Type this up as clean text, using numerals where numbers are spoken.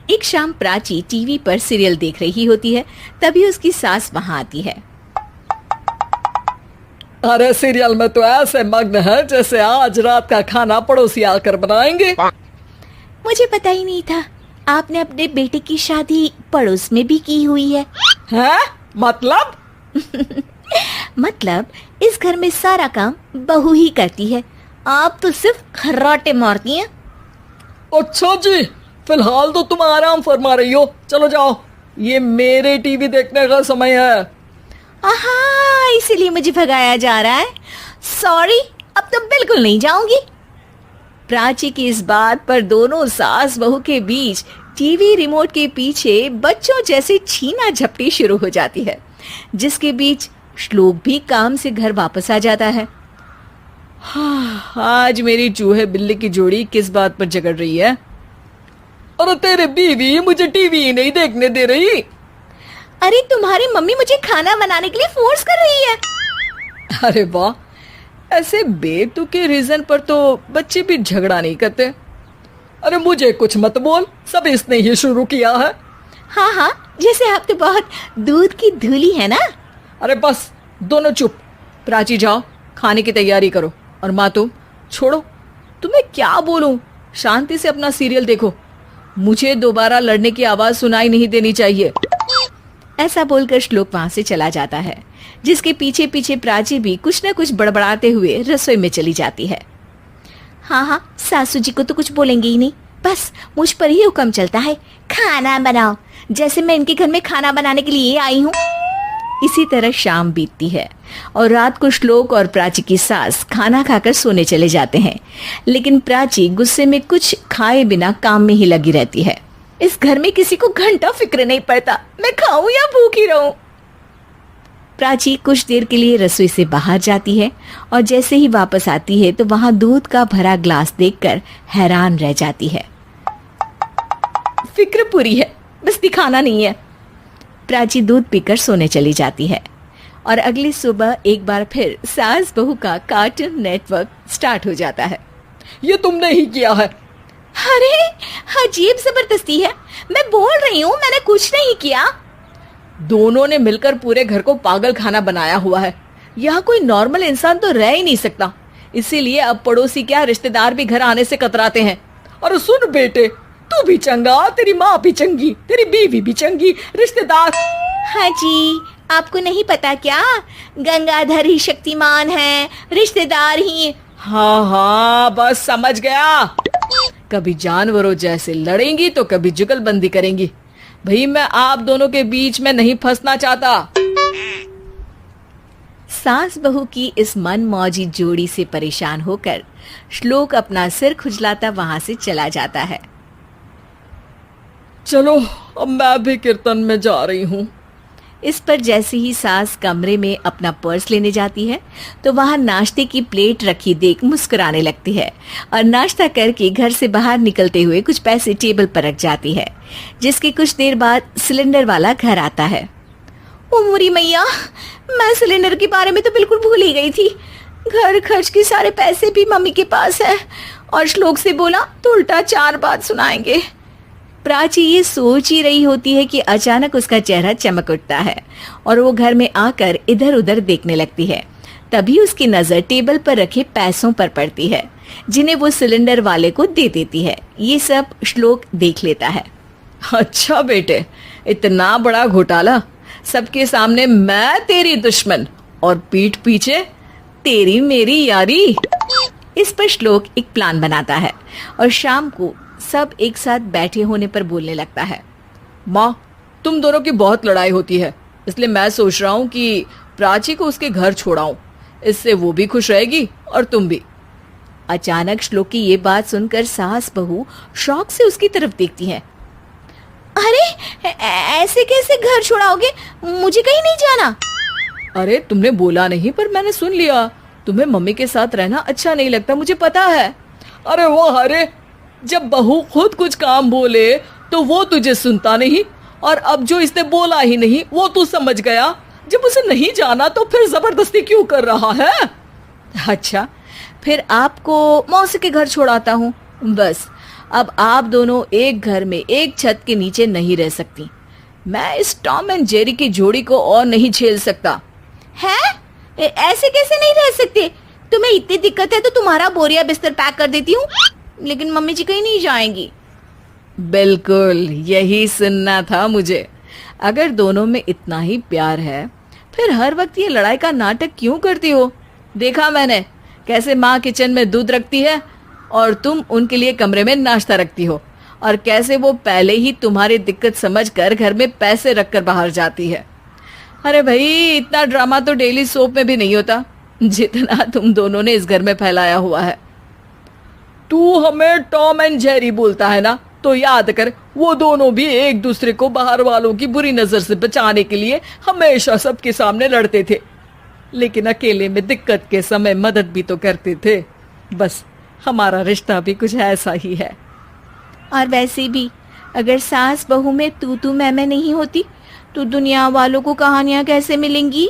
एक शाम प्राची टीवी पर सीरियल देख रही होती है। तभी उसकी सास वहां आती है। अरे सीरियल में तो ऐसे मग्न है जैसे आज रात का खाना पड़ोसी आकर बनाएंगे। मुझे पता ही नहीं था आपने अपने बेटे की शादी पड़ोस में भी की हुई है। हैं? मतलब? मतलब इस घर में सारा काम बहू ही करती है, आप तो सिर्फ खर्राटे मारती हैं। अच्छा जी, फिलहाल तो तुम आराम फरमा रही हो, चलो जाओ, ये मेरे टीवी देखने का समय है। आहा, इसीलिए मुझे भगाया जा रहा है। सॉरी, अब तो बिल्कुल नहीं जाऊंगी। प्राची की इस बात पर दोनों सास बहू के बीच टीवी रिमोट के पीछे बच्चों जैसे छीना झपटी शुरू हो जाती है, जिसके बीच श्लोक भी काम से घर वापस आ जाता है। आज मेरी चूहे बिल्ली की जोड़ी किस बात पर झगड़ रही है? अरे तेरे बीवी मुझे टीवी नहीं देखने दे रही। अरे तुम्हारी मम्मी मुझे खाना बनाने के लिए फोर्स कर रही है। अरे वाह, ऐसे बेतुके रीजन पर तो बच्चे भी झगड़ा नहीं करते। अरे मुझे कुछ मत बोल, सब इसने ही शुरू किया है। हाँ हाँ, जैसे आप तो बहुत दूध की धूली है ना। अरे बस, दोनों चुप। प्राची जाओ, खाने की तैयारी करो। और माँ तुम छोड़ो, तुम्हें क्या बोलूं, शांति से अपना सीरियल देखो, मुझे दोबारा लड़ने की आवाज सुनाई नहीं देनी चाहिए। ऐसा बोलकर श्लोक वहां से चला जाता है, जिसके पीछे पीछे प्राची भी कुछ न कुछ बड़बड़ाते हुए रसोई में चली जाती है। हाँ हाँ, सासू जी को तो कुछ बोलेंगे ही नहीं, बस मुझ पर ही हुक्म चलता है, खाना बनाओ, जैसे मैं इनके घर में खाना बनाने के लिए आई हूँ। इसी तरह शाम बीतती है और रात को श्लोक और प्राची की सास खाना खाकर सोने चले जाते हैं, लेकिन प्राची गुस्से में कुछ खाए बिना काम में ही लगी रहती है। इस घर में किसी को घंटा फिक्र नहीं पड़ता, मैं खाऊं या भूखी रहूं। प्राची कुछ देर के लिए रसोई से बाहर जाती है और जैसे ही वापस आती है तो वहां दूध का भरा ग्लास देखकर हैरान रह जाती है। फिक्र पूरी है, बस दिखाना नहीं है। प्राची दूध पीकर सोने चली जाती है और अगली सुबह एक बार फिर सास बहू का कार्टून नेटवर्क स्टार्ट हो जाता है। ये तुमने ही किया है। अरे अजीब जबरदस्ती है, मैं बोल रही हूँ मैंने कुछ नहीं किया। दोनों ने मिलकर पूरे घर को पागल खाना बनाया हुआ है। यहाँ कोई नॉर्मल इंसान तो रह ही नहीं सकता, इसीलिए अब पड़ोसी क्या रिश्तेदार भी घर आने से कतराते हैं। और सुन बेटे, तू भी चंगा, तेरी माँ भी चंगी, तेरी बीवी भी चंगी, रिश्तेदार। हाँ जी, आपको नहीं पता क्या, गंगाधर ही शक्तिमान है, रिश्तेदार ही। हाँ हाँ, बस समझ गया। कभी जानवरों जैसे लड़ेंगी तो कभी जुगलबंदी करेंगी। भाई मैं आप दोनों के बीच में नहीं फंसना चाहता। सास बहू की इस मनमौजी जोड़ी से परेशान होकर श्लोक अपना सिर खुजलाता वहां से चला जाता है। चलो अब मैं भी कीर्तन में जा रही हूँ। इस पर जैसे ही सास कमरे में अपना पर्स लेने जाती है तो वहां नाश्ते की प्लेट रखी देख मुस्कुराने लगती है और नाश्ता करके घर से बाहर निकलते हुए कुछ पैसे टेबल पर रख जाती है, जिसके कुछ देर बाद सिलेंडर वाला घर आता है। ओ मोरी मैया, मैं सिलेंडर के बारे में तो बिल्कुल भूल ही गई थी। घर खर्च के सारे पैसे भी मम्मी के पास है और श्लोक से बोला तो उल्टा 4 बात सुनाएंगे। प्राची ये सोच ही रही होती है कि अचानक उसका चेहरा चमक उठता है और वो घर में आकर इधर उधर देखने लगती है। तभी उसकी नजर टेबल पर रखे पैसों पर पड़ती है, जिन्हें वो सिलेंडर वाले को दे देती है। ये सब श्लोक देख लेता है। अच्छा बेटे, इतना बड़ा घोटाला, सबके सामने मैं तेरी दुश्मन और पीठ पीछे तेरी मेरी यारी। इस पर श्लोक एक प्लान बनाता है और शाम को सब एक साथ बैठे होने पर बोलने लगता है। माँ, तुम दोनों की बहुत लड़ाई होती है, इसलिए मैं सोच रहा हूँ कि प्राची को उसके घर छोड़ाऊं, इससे वो भी खुश रहेगी और तुम भी। अचानक श्लोक की ये बात सुनकर सास बहू शौक से उसकी तरफ देखती हैं। अरे ऐसे कैसे घर छोड़ाओगे, मुझे कहीं नहीं जाना। अरे तुमने बोला नहीं पर मैंने सुन लिया, तुम्हें मम्मी के साथ रहना अच्छा नहीं लगता, मुझे पता है। अरे वो अरे, जब बहू खुद कुछ काम बोले तो वो तुझे सुनता नहीं, और अब जो इसने बोला ही नहीं वो तू समझ गया। जब उसे नहीं जाना तो फिर जबरदस्ती क्यों कर रहा है? अच्छा, फिर आपको मौसी के घर छोड़ाता हूँ, बस अब आप दोनों एक घर में एक छत के नीचे नहीं रह सकती। मैं इस टॉम एंड जेरी की जोड़ी को और नहीं झेल सकता। है? ऐसे कैसे नहीं रह सकते? तुम्हें इतनी दिक्कत है तो तुम्हारा बोरिया बिस्तर पैक कर देती हूँ, लेकिन मम्मी जी कहीं नहीं जाएंगी। बिल्कुल यही सुनना था मुझे। अगर दोनों में इतना ही प्यार है फिर हर वक्त ये लड़ाई का नाटक क्यों करती हो? देखा मैंने कैसे माँ किचन में दूध रखती है और तुम उनके लिए कमरे में नाश्ता रखती हो, और कैसे वो पहले ही तुम्हारी दिक्कत समझकर घर में पैसे रखकर बाहर जाती है। अरे भाई, इतना ड्रामा तो डेली सोप में भी नहीं होता जितना तुम दोनों ने इस घर में फैलाया हुआ है। तू हमें टॉम एंड जेरी बोलता है ना, तो याद कर वो दोनों भी एक दूसरे को बाहर वालों की बुरी नजर से बचाने के लिए हमेशा सबके सामने लड़ते थे, लेकिन अकेले में दिक्कत के समय मदद भी तो करते थे। बस हमारा रिश्ता भी कुछ ऐसा ही है। और वैसे भी अगर सास बहू में तू मैं नहीं होती तो दुनिया वालों को कहानियां कैसे मिलेंगी?